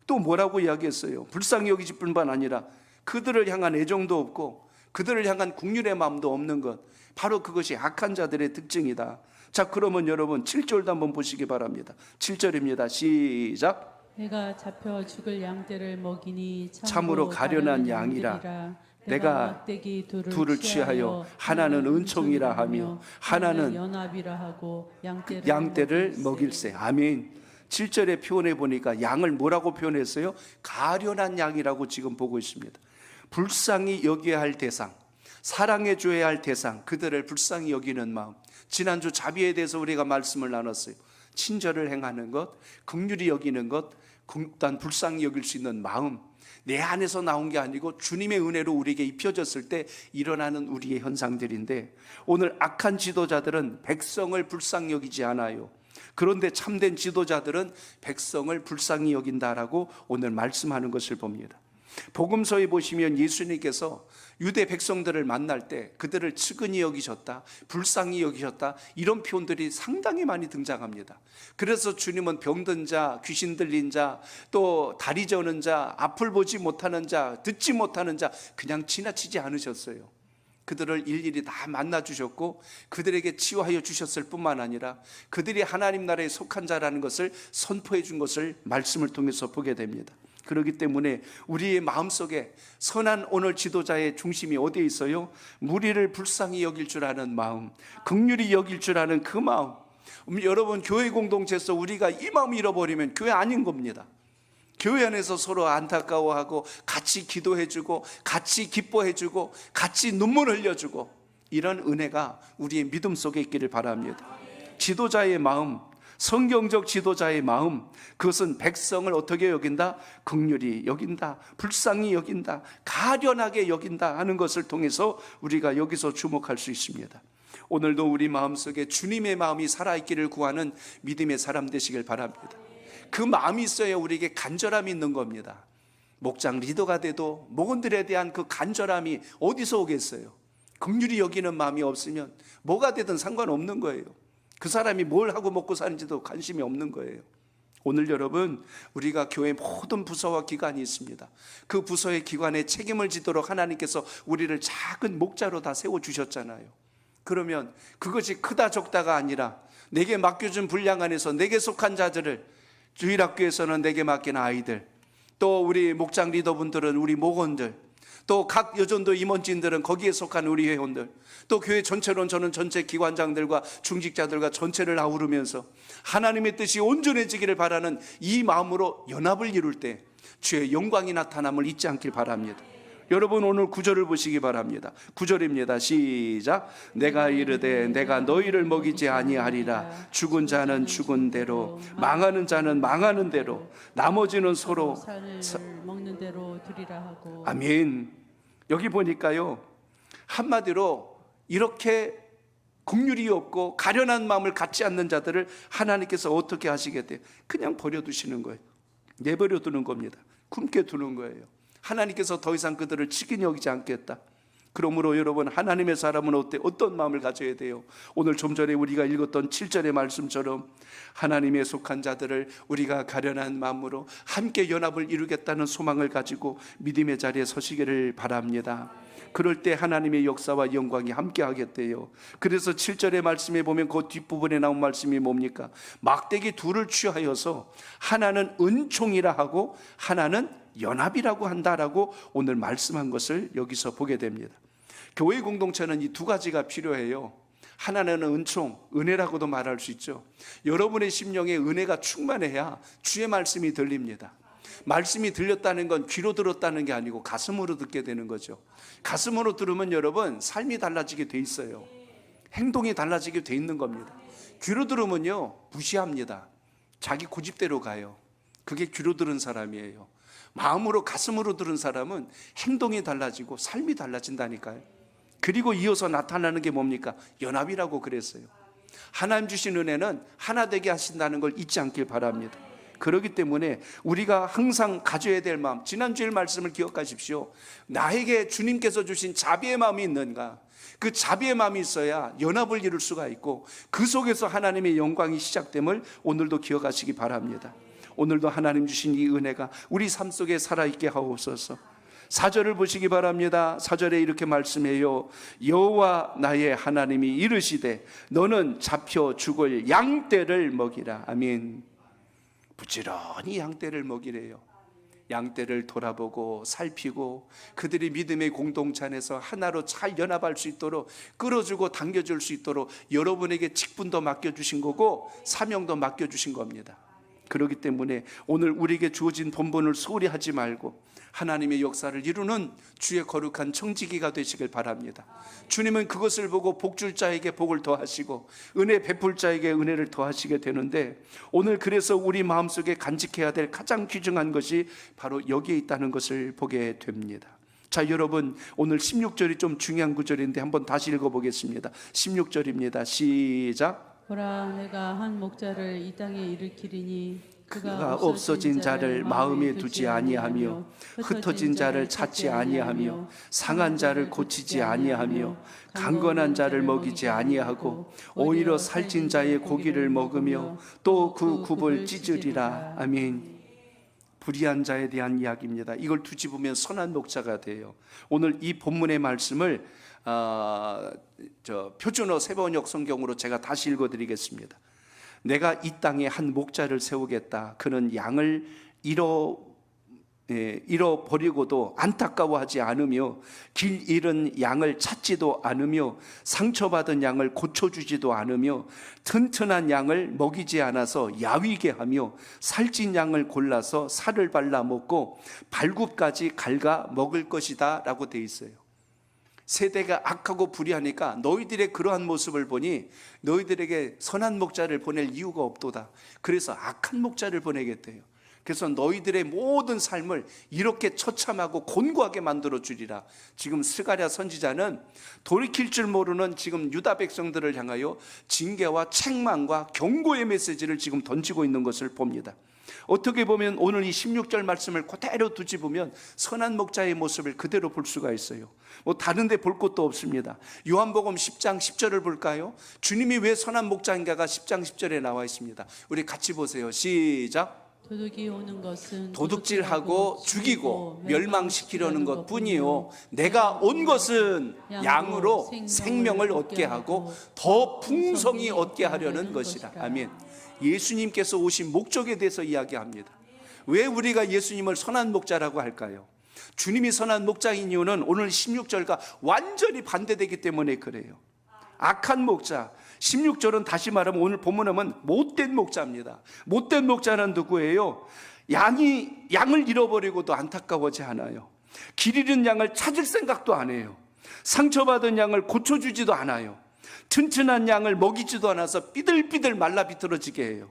또 뭐라고 이야기했어요? 불쌍히 여기질 뿐만 아니라 그들을 향한 애정도 없고 그들을 향한 긍휼의 마음도 없는 것, 바로 그것이 악한 자들의 특징이다. 자, 그러면 여러분 7절도 한번 보시기 바랍니다. 7절입니다. 시작. 내가 잡혀 죽을 양떼를 먹이니 참으로 가련한 양이라. 내가 막대기 둘을 취하여 하나는 은총이라 하며 하나는 연합이라 하고 양떼를 먹일세. 아멘. 7절에 표현해 보니까 양을 뭐라고 표현했어요? 가련한 양이라고 지금 보고 있습니다. 불쌍히 여겨야 할 대상, 사랑해 줘야 할 대상, 그들을 불쌍히 여기는 마음. 지난주 자비에 대해서 우리가 말씀을 나눴어요. 친절을 행하는 것, 긍휼히 여기는 것, 일단 불쌍히 여길 수 있는 마음, 내 안에서 나온 게 아니고 주님의 은혜로 우리에게 입혀졌을 때 일어나는 우리의 현상들인데, 오늘 악한 지도자들은 백성을 불쌍히 여기지 않아요. 그런데 참된 지도자들은 백성을 불쌍히 여긴다라고 오늘 말씀하는 것을 봅니다. 복음서에 보시면 예수님께서 유대 백성들을 만날 때 그들을 측은히 여기셨다, 불쌍히 여기셨다, 이런 표현들이 상당히 많이 등장합니다. 그래서 주님은 병든 자, 귀신 들린 자, 또 다리 저는 자, 앞을 보지 못하는 자, 듣지 못하는 자 그냥 지나치지 않으셨어요. 그들을 일일이 다 만나 주셨고 그들에게 치유하여 주셨을 뿐만 아니라 그들이 하나님 나라에 속한 자라는 것을 선포해 준 것을 말씀을 통해서 보게 됩니다. 그렇기 때문에 우리의 마음속에 선한 오늘 지도자의 중심이 어디에 있어요? 무리를 불쌍히 여길 줄 아는 마음, 긍휼히 여길 줄 아는 그 마음. 여러분, 교회 공동체에서 우리가 이 마음을 잃어버리면 교회 아닌 겁니다. 교회 안에서 서로 안타까워하고 같이 기도해주고 같이 기뻐해주고 같이 눈물 흘려주고, 이런 은혜가 우리의 믿음 속에 있기를 바랍니다. 지도자의 마음, 성경적 지도자의 마음, 그것은 백성을 어떻게 여긴다? 긍휼히 여긴다, 불쌍히 여긴다, 가련하게 여긴다 하는 것을 통해서 우리가 여기서 주목할 수 있습니다. 오늘도 우리 마음속에 주님의 마음이 살아있기를 구하는 믿음의 사람 되시길 바랍니다. 그 마음이 있어야 우리에게 간절함이 있는 겁니다. 목장 리더가 돼도 목원들에 대한 그 간절함이 어디서 오겠어요? 긍휼히 여기는 마음이 없으면 뭐가 되든 상관없는 거예요. 그 사람이 뭘 하고 먹고 사는지도 관심이 없는 거예요. 오늘 여러분, 우리가 교회 모든 부서와 기관이 있습니다. 그 부서의 기관에 책임을 지도록 하나님께서 우리를 작은 목자로 다 세워주셨잖아요. 그러면 그것이 크다 적다가 아니라 내게 맡겨준 분량 안에서 내게 속한 자들을, 주일학교에서는 내게 맡긴 아이들, 또 우리 목장 리더분들은 우리 목원들, 또 각 여전도 임원진들은 거기에 속한 우리 회원들, 또 교회 전체로는 저는 전체 기관장들과 중직자들과 전체를 아우르면서 하나님의 뜻이 온전해지기를 바라는 이 마음으로 연합을 이룰 때 주의 영광이 나타남을 잊지 않길 바랍니다. 여러분 오늘 9절을 보시기 바랍니다. 9절입니다. 시작. 내가 이르되 내가 너희를 먹이지 아니하리라. 죽은 자는 죽은 대로, 망하는 자는 망하는 대로, 나머지는 서로 산을 먹는 대로 두리라 하고. 아멘. 여기 보니까요, 한마디로 이렇게 긍휼이 없고 가련한 마음을 갖지 않는 자들을 하나님께서 어떻게 하시겠대요? 그냥 버려두시는 거예요. 내버려 두는 겁니다. 굶게 두는 거예요. 하나님께서 더 이상 그들을 치긴 여기지 않겠다. 그러므로 여러분, 하나님의 사람은 어떤 마음을 가져야 돼요? 오늘 좀 전에 우리가 읽었던 7절의 말씀처럼 하나님의 속한 자들을 우리가 가련한 마음으로 함께 연합을 이루겠다는 소망을 가지고 믿음의 자리에 서시기를 바랍니다. 그럴 때 하나님의 역사와 영광이 함께 하겠대요. 그래서 7절의 말씀에 보면 그 뒷부분에 나온 말씀이 뭡니까? 막대기 둘을 취하여서 하나는 은총이라 하고 하나는 연합이라고 한다라고 오늘 말씀한 것을 여기서 보게 됩니다. 교회 공동체는 이 두 가지가 필요해요. 하나는 은총, 은혜라고도 말할 수 있죠. 여러분의 심령에 은혜가 충만해야 주의 말씀이 들립니다. 말씀이 들렸다는 건 귀로 들었다는 게 아니고 가슴으로 듣게 되는 거죠. 가슴으로 들으면 여러분 삶이 달라지게 돼 있어요. 행동이 달라지게 돼 있는 겁니다. 귀로 들으면요 무시합니다. 자기 고집대로 가요. 그게 귀로 들은 사람이에요. 마음으로 가슴으로 들은 사람은 행동이 달라지고 삶이 달라진다니까요. 그리고 이어서 나타나는 게 뭡니까? 연합이라고 그랬어요. 하나님 주신 은혜는 하나 되게 하신다는 걸 잊지 않길 바랍니다. 그렇기 때문에 우리가 항상 가져야 될 마음, 지난주일 말씀을 기억하십시오. 나에게 주님께서 주신 자비의 마음이 있는가? 그 자비의 마음이 있어야 연합을 이룰 수가 있고 그 속에서 하나님의 영광이 시작됨을 오늘도 기억하시기 바랍니다. 오늘도 하나님 주신 이 은혜가 우리 삶 속에 살아있게 하옵소서. 4절을 보시기 바랍니다. 4절에 이렇게 말씀해요. 여호와 나의 하나님이 이르시되 너는 잡혀 죽을 양떼를 먹이라. 아멘. 부지런히 양떼를 먹이래요. 양떼를 돌아보고 살피고 그들이 믿음의 공동체 안에서 하나로 잘 연합할 수 있도록 끌어주고 당겨줄 수 있도록 여러분에게 직분도 맡겨주신 거고 사명도 맡겨주신 겁니다. 그렇기 때문에 오늘 우리에게 주어진 본분을 소홀히 하지 말고 하나님의 역사를 이루는 주의 거룩한 청지기가 되시길 바랍니다. 주님은 그것을 보고 복줄 자에게 복을 더하시고 은혜 베풀 자에게 은혜를 더하시게 되는데 오늘 그래서 우리 마음속에 간직해야 될 가장 귀중한 것이 바로 여기에 있다는 것을 보게 됩니다. 자, 여러분 오늘 16절이 좀 중요한 구절인데 한번 다시 읽어보겠습니다. 16절입니다. 시작. 보라, 내가 한 목자를 이 땅에 일으키리니 그가 없어진 자를 마음에 두지 아니하며 흩어진 자를 찾지 아니하며 상한 자를 고치지 아니하며 강건한 자를 먹이지 아니하고 오히려 살찐 자의 고기를 먹으며 또 그 굽을 찢으리라. 아멘. 불의한 자에 대한 이야기입니다. 이걸 뒤집으면 선한 목자가 돼요. 오늘 이 본문의 말씀을 표준어 세번역 성경으로 제가 다시 읽어드리겠습니다. 내가 이 땅에 한 목자를 세우겠다. 그는 양을 잃어버리고도 안타까워하지 않으며 길 잃은 양을 찾지도 않으며 상처받은 양을 고쳐주지도 않으며 튼튼한 양을 먹이지 않아서 야위게 하며 살찐 양을 골라서 살을 발라 먹고 발굽까지 갉아 먹을 것이다 라고 되어 있어요. 세대가 악하고 불의하니까 너희들의 그러한 모습을 보니 너희들에게 선한 목자를 보낼 이유가 없도다. 그래서 악한 목자를 보내겠대요. 그래서 너희들의 모든 삶을 이렇게 처참하고 곤고하게 만들어 주리라. 지금 스가랴 선지자는 돌이킬 줄 모르는 지금 유다 백성들을 향하여 징계와 책망과 경고의 메시지를 지금 던지고 있는 것을 봅니다. 어떻게 보면 오늘 이 16절 말씀을 그대로 뒤집으면 선한 목자의 모습을 그대로 볼 수가 있어요. 뭐 다른 데 볼 것도 없습니다. 요한복음 10장 10절을 볼까요? 주님이 왜 선한 목자인가가 10장 10절에 나와 있습니다. 우리 같이 보세요. 시작. 도둑이 오는 것은 도둑질하고 죽이고 멸망시키려는 것뿐이요 내가 온 것은 양으로 생명을 얻게 하고 더 풍성히 얻게 하려는 것이라. 아멘. 예수님께서 오신 목적에 대해서 이야기합니다. 왜 우리가 예수님을 선한 목자라고 할까요? 주님이 선한 목자인 이유는 오늘 16절과 완전히 반대되기 때문에 그래요. 악한 목자, 16절은 다시 말하면 오늘 본문에 보면 못된 목자입니다. 못된 목자는 누구예요? 양을 잃어버리고도 안타까워하지 않아요. 길 잃은 양을 찾을 생각도 안 해요. 상처받은 양을 고쳐주지도 않아요. 튼튼한 양을 먹이지도 않아서 삐들삐들 말라 비틀어지게 해요.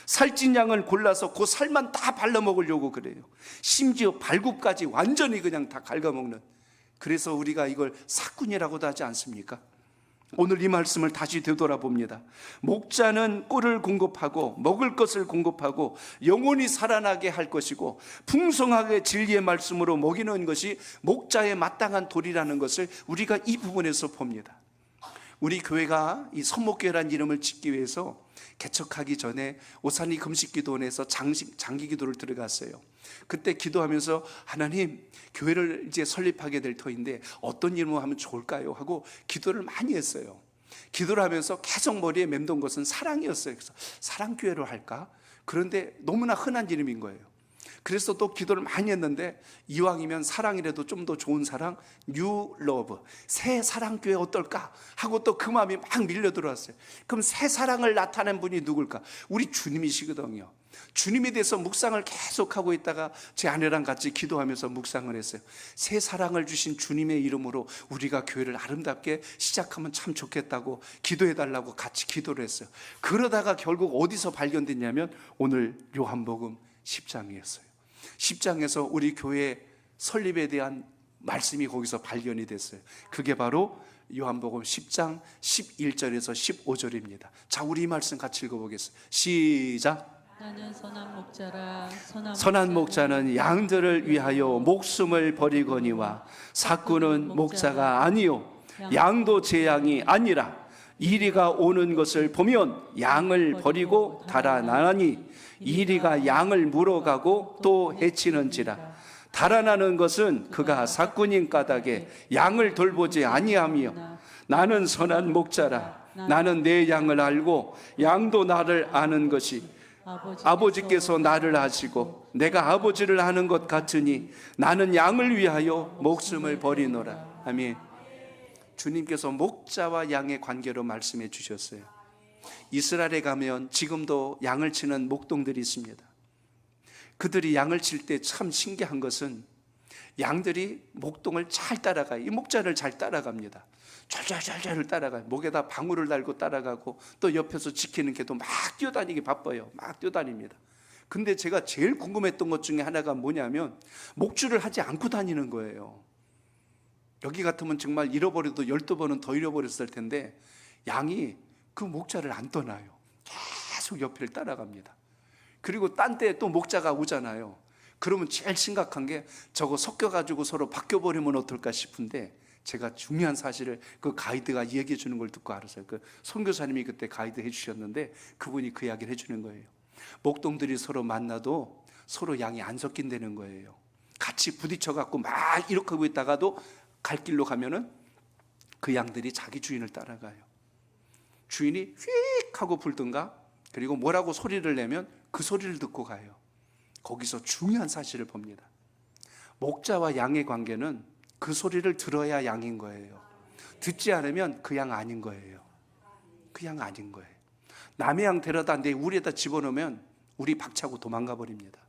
살찐 양을 골라서 그 살만 다 발라먹으려고 그래요. 심지어 발굽까지 완전히 그냥 다 갉아먹는. 그래서 우리가 이걸 사꾼이라고도 하지 않습니까? 오늘 이 말씀을 다시 되돌아봅니다. 목자는 꿀을 공급하고 먹을 것을 공급하고 영원히 살아나게 할 것이고 풍성하게 진리의 말씀으로 먹이는 것이 목자의 마땅한 도리라는 것을 우리가 이 부분에서 봅니다. 우리 교회가 이 선목교회라는 이름을 짓기 위해서 개척하기 전에 오산리 금식기도원에서 장기기도를 들어갔어요. 그때 기도하면서 하나님, 교회를 이제 설립하게 될 터인데 어떤 이름을 하면 좋을까요? 하고 기도를 많이 했어요. 기도를 하면서 계속 머리에 맴돈 것은 사랑이었어요. 그래서 사랑교회로 할까? 그런데 너무나 흔한 이름인 거예요. 그래서 또 기도를 많이 했는데 이왕이면 사랑이라도 좀 더 좋은 사랑, 뉴 러브, 새 사랑교회 어떨까? 하고 또 그 마음이 막 밀려 들어왔어요. 그럼 새 사랑을 나타낸 분이 누굴까? 우리 주님이시거든요. 주님에 대해서 묵상을 계속하고 있다가 제 아내랑 같이 기도하면서 묵상을 했어요. 새 사랑을 주신 주님의 이름으로 우리가 교회를 아름답게 시작하면 참 좋겠다고 기도해달라고 같이 기도를 했어요. 그러다가 결국 어디서 발견됐냐면 오늘 요한복음 10장이었어요. 10장에서 우리 교회 설립에 대한 말씀이 거기서 발견이 됐어요. 그게 바로 요한복음 10장 11절에서 15절입니다. 자, 우리 이 말씀 같이 읽어보겠습니다. 시작. 나는 선한 목자라. 선한 목자는 양들을 위하여 목숨을 버리거니와 사꾼은 목자가 아니요 양도 제 양이 아니라 이리가 오는 것을 보면 양을 버리고 달아나니 이리가 양을 물어가고 또 해치는지라. 달아나는 것은 그가 사꾼인 까닭에 양을 돌보지 아니하며 나는 선한 목자라. 나는 내 양을 알고 양도 나를 아는 것이 아버지께서 나를 아시고 내가 아버지를 아는 것 같으니 나는 양을 위하여 목숨을 버리노라. 아멘. 주님께서 목자와 양의 관계로 말씀해 주셨어요. 이스라엘에 가면 지금도 양을 치는 목동들이 있습니다. 그들이 양을 칠 때 참 신기한 것은 양들이 목동을 잘 따라가요. 이 목자를 잘 따라갑니다. 절절절절 따라가요. 목에다 방울을 달고 따라가고 또 옆에서 지키는 개도 막 뛰어다니기 바빠요. 막 뛰어다닙니다. 근데 제가 제일 궁금했던 것 중에 하나가 뭐냐면 목줄을 하지 않고 다니는 거예요. 여기 같으면 정말 잃어버려도 12번은 더 잃어버렸을 텐데 양이 그 목자를 안 떠나요. 계속 옆을 따라갑니다. 그리고 딴 때 또 목자가 오잖아요. 그러면 제일 심각한 게 저거 섞여가지고 서로 바뀌어버리면 어떨까 싶은데 제가 중요한 사실을 그 가이드가 얘기해 주는 걸 듣고 알았어요. 그 선교사님이 그때 가이드 해주셨는데 그분이 그 이야기를 해주는 거예요. 목동들이 서로 만나도 서로 양이 안 섞인다는 거예요. 같이 부딪혀갖고 막 이렇게 하고 있다가도 갈 길로 가면은 그 양들이 자기 주인을 따라가요. 주인이 휙 하고 불든가 그리고 뭐라고 소리를 내면 그 소리를 듣고 가요. 거기서 중요한 사실을 봅니다. 목자와 양의 관계는 그 소리를 들어야 양인 거예요. 듣지 않으면 그 양 아닌 거예요. 그 양 아닌 거예요. 남의 양 데려다 내 우리에다 집어넣으면 우리 박차고 도망가 버립니다.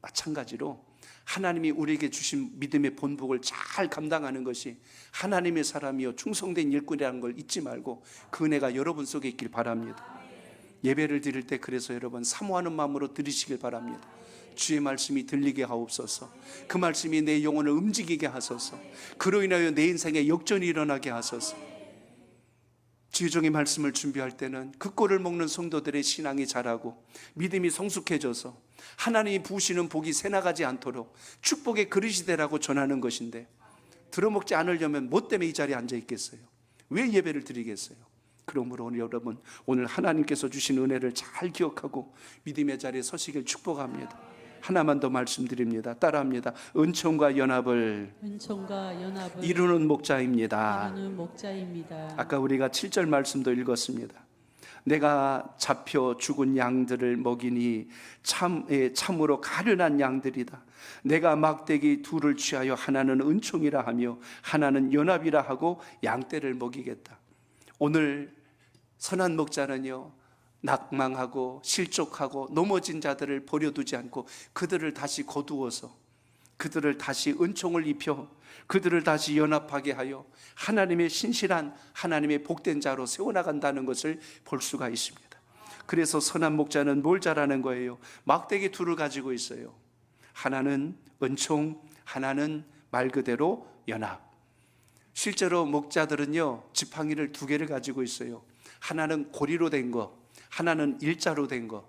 마찬가지로 하나님이 우리에게 주신 믿음의 본복을 잘 감당하는 것이 하나님의 사람이요 충성된 일꾼이라는 걸 잊지 말고 그 은혜가 여러분 속에 있길 바랍니다. 예배를 드릴 때 그래서 여러분 사모하는 마음으로 드리시길 바랍니다. 주의 말씀이 들리게 하옵소서. 그 말씀이 내 영혼을 움직이게 하소서. 그로 인하여 내 인생에 역전이 일어나게 하소서. 주의종의 말씀을 준비할 때는 그 꼴을 먹는 성도들의 신앙이 자라고 믿음이 성숙해져서 하나님이 부으시는 복이 새나가지 않도록 축복의 그릇이 되라고 전하는 것인데 들어먹지 않으려면 뭐 때문에 이 자리에 앉아 있겠어요? 왜 예배를 드리겠어요? 그러므로 오늘 여러분, 오늘 하나님께서 주신 은혜를 잘 기억하고 믿음의 자리에 서시길 축복합니다. 하나만 더 말씀드립니다. 따라합니다. 은총과 연합을 이루는 목자입니다. 아까 우리가 7절 말씀도 읽었습니다. 내가 잡혀 죽은 양들을 먹이니 참으로 가련한 양들이다. 내가 막대기 둘을 취하여 하나는 은총이라 하며 하나는 연합이라 하고 양떼를 먹이겠다. 오늘 선한 목자는요, 낙망하고 실족하고 넘어진 자들을 버려두지 않고 그들을 다시 거두어서 그들을 다시 은총을 입혀 그들을 다시 연합하게 하여 하나님의 신실한, 하나님의 복된 자로 세워나간다는 것을 볼 수가 있습니다. 그래서 선한 목자는 뭘 잘하는 거예요? 막대기 둘을 가지고 있어요. 하나는 은총, 하나는 말 그대로 연합. 실제로 목자들은요, 지팡이를 2개를 가지고 있어요. 하나는 고리로 된 거, 하나는 일자로 된 거.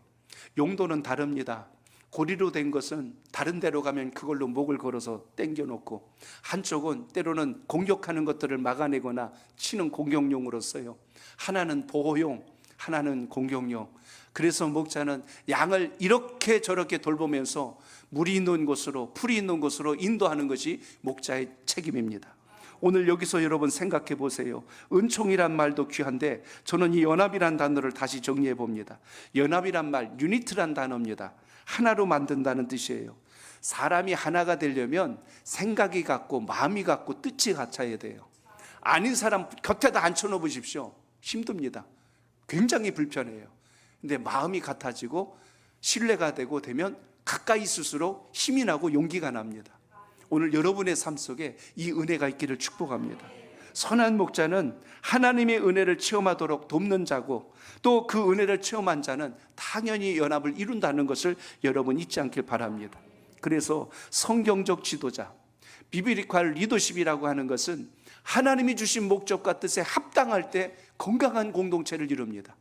용도는 다릅니다. 고리로 된 것은 다른 데로 가면 그걸로 목을 걸어서 당겨 놓고, 한쪽은 때로는 공격하는 것들을 막아내거나 치는 공격용으로 써요. 하나는 보호용, 하나는 공격용. 그래서 목자는 양을 이렇게 저렇게 돌보면서 물이 있는 곳으로, 풀이 있는 곳으로 인도하는 것이 목자의 책임입니다. 오늘 여기서 여러분 생각해 보세요. 은총이란 말도 귀한데 저는 이 연합이란 단어를 다시 정리해 봅니다. 연합이란 말, 유니트란 단어입니다. 하나로 만든다는 뜻이에요. 사람이 하나가 되려면 생각이 같고 마음이 같고 뜻이 같아야 돼요. 아닌 사람 곁에다 앉혀놓어 보십시오. 힘듭니다. 굉장히 불편해요. 근데 마음이 같아지고 신뢰가 되면 가까이 있을수록 힘이 나고 용기가 납니다. 오늘 여러분의 삶 속에 이 은혜가 있기를 축복합니다. 선한 목자는 하나님의 은혜를 체험하도록 돕는 자고, 또 그 은혜를 체험한 자는 당연히 연합을 이룬다는 것을 여러분 잊지 않길 바랍니다. 그래서 성경적 지도자, 비브리컬 리더십이라고 하는 것은 하나님이 주신 목적과 뜻에 합당할 때 건강한 공동체를 이룹니다.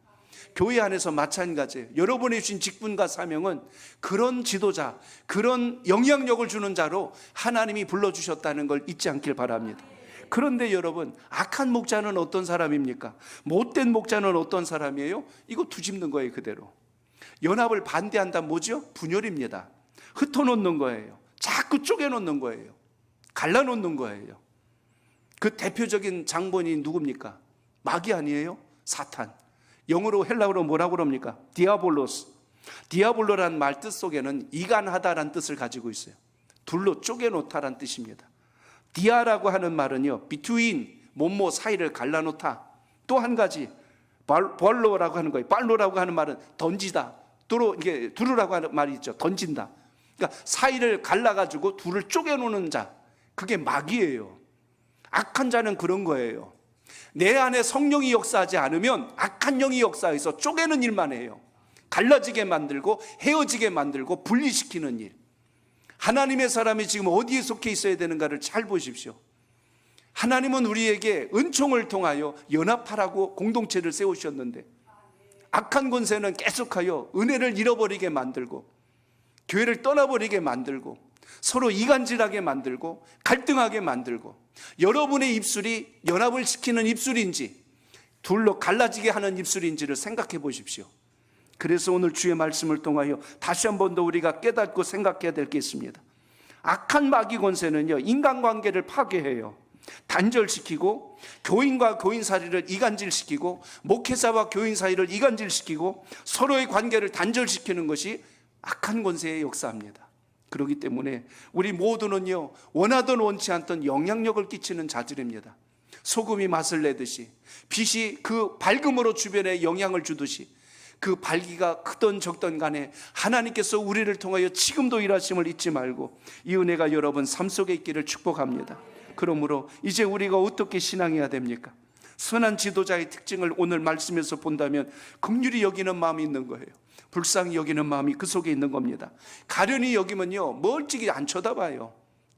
교회 안에서 마찬가지예요. 여러분이 주신 직분과 사명은 그런 지도자, 그런 영향력을 주는 자로 하나님이 불러주셨다는 걸 잊지 않길 바랍니다. 그런데 여러분, 악한 목자는 어떤 사람입니까? 못된 목자는 어떤 사람이에요? 이거 뒤집는 거예요, 그대로. 연합을 반대한다 뭐죠? 분열입니다. 흩어놓는 거예요. 자꾸 쪼개놓는 거예요. 갈라놓는 거예요. 그 대표적인 장본이 누굽니까? 마귀 아니에요? 사탄. 영어로 헬라어로 뭐라고 그럽니까? 디아볼로스. 디아볼로란 말 뜻 속에는 이간하다란 뜻을 가지고 있어요. 둘로 쪼개놓다란 뜻입니다. 디아라고 하는 말은요, between, 뭐뭐 사이를 갈라놓다. 또 한 가지 발로라고 하는 거예요. 발로라고 하는 말은 던지다. 두루라고 하는 말이 있죠. 던진다. 그러니까 사이를 갈라가지고 둘을 쪼개놓는 자, 그게 마귀예요. 악한 자는 그런 거예요. 내 안에 성령이 역사하지 않으면 악한 영이 역사해서 쪼개는 일만 해요. 갈라지게 만들고 헤어지게 만들고 분리시키는 일. 하나님의 사람이 지금 어디에 속해 있어야 되는가를 잘 보십시오. 하나님은 우리에게 은총을 통하여 연합하라고 공동체를 세우셨는데, 악한 권세는 계속하여 은혜를 잃어버리게 만들고 교회를 떠나버리게 만들고 서로 이간질하게 만들고 갈등하게 만들고, 여러분의 입술이 연합을 시키는 입술인지 둘로 갈라지게 하는 입술인지를 생각해 보십시오. 그래서 오늘 주의 말씀을 통하여 다시 한 번 더 우리가 깨닫고 생각해야 될 게 있습니다. 악한 마귀 권세는요, 인간관계를 파괴해요. 단절시키고 교인과 교인 사이를 이간질시키고 목회자와 교인 사이를 이간질시키고 서로의 관계를 단절시키는 것이 악한 권세의 역사입니다. 그렇기 때문에 우리 모두는요, 원하든 원치 않든 영향력을 끼치는 자들입니다. 소금이 맛을 내듯이, 빛이 그 밝음으로 주변에 영향을 주듯이, 그 발기가 크든 적든 간에 하나님께서 우리를 통하여 지금도 일하심을 잊지 말고 이 은혜가 여러분 삶 속에 있기를 축복합니다. 그러므로 이제 우리가 어떻게 신앙해야 됩니까? 선한 지도자의 특징을 오늘 말씀에서 본다면 긍휼히 여기는 마음이 있는 거예요. 불쌍히 여기는 마음이 그 속에 있는 겁니다. 가련히 여기면요, 멀찍이 안 쳐다봐요.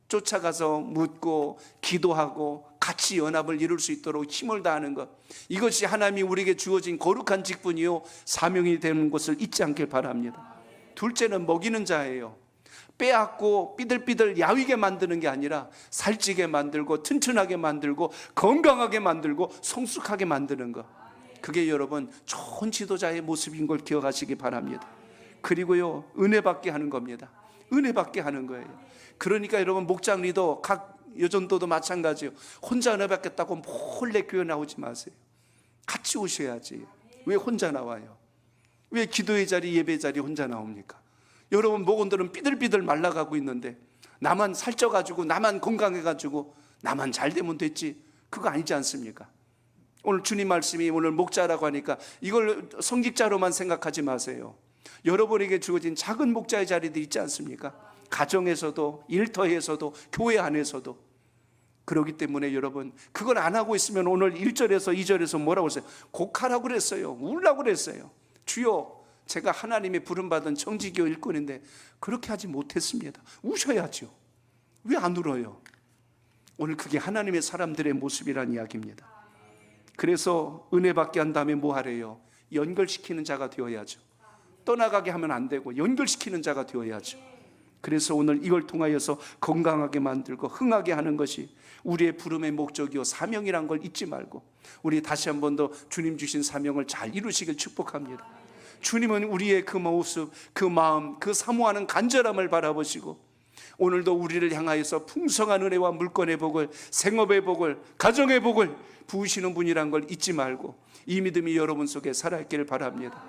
쫓아가서 묻고 기도하고 같이 연합을 이룰 수 있도록 힘을 다하는 것, 이것이 하나님이 우리에게 주어진 거룩한 직분이요 사명이 되는 것을 잊지 않길 바랍니다. 둘째는 먹이는 자예요. 빼앗고 삐들삐들 야위게 만드는 게 아니라 살찌게 만들고 튼튼하게 만들고 건강하게 만들고 성숙하게 만드는 것. 그게 여러분 좋은 지도자의 모습인 걸 기억하시기 바랍니다. 그리고요, 은혜 받게 하는 겁니다. 은혜 받게 하는 거예요. 그러니까 여러분, 목장리도 각 여전도도 마찬가지예요. 혼자 은혜 받겠다고 몰래 교회 나오지 마세요. 같이 오셔야지. 왜 혼자 나와요? 왜 기도의 자리, 예배 자리 혼자 나옵니까? 여러분, 목원들은 삐들삐들 말라가고 있는데 나만 살쪄가지고, 나만 건강해가지고, 나만 잘 되면 됐지, 그거 아니지 않습니까? 오늘 주님 말씀이 오늘 목자라고 하니까 이걸 성직자로만 생각하지 마세요. 여러분에게 주어진 작은 목자의 자리도 있지 않습니까? 가정에서도, 일터에서도, 교회 안에서도. 그렇기 때문에 여러분, 그걸 안 하고 있으면 오늘 1절에서 2절에서 뭐라고 했어요? 곡하라고 그랬어요. 울라고 그랬어요. 주여, 제가 하나님의 부름받은 청지기호 일꾼인데 그렇게 하지 못했습니다. 우셔야죠. 왜 안 울어요? 오늘 그게 하나님의 사람들의 모습이란 이야기입니다. 그래서 은혜 받게 한 다음에 뭐 하래요? 연결시키는 자가 되어야죠. 떠나가게 하면 안 되고 연결시키는 자가 되어야죠. 그래서 오늘 이걸 통하여서 건강하게 만들고 흥하게 하는 것이 우리의 부름의 목적이요 사명이란 걸 잊지 말고, 우리 다시 한 번 더 주님 주신 사명을 잘 이루시길 축복합니다. 주님은 우리의 그 모습, 그 마음, 그 사모하는 간절함을 바라보시고 오늘도 우리를 향하여서 풍성한 은혜와 물권의 복을, 생업의 복을, 가정의 복을 부으시는 분이란 걸 잊지 말고 이 믿음이 여러분 속에 살아있기를 바랍니다.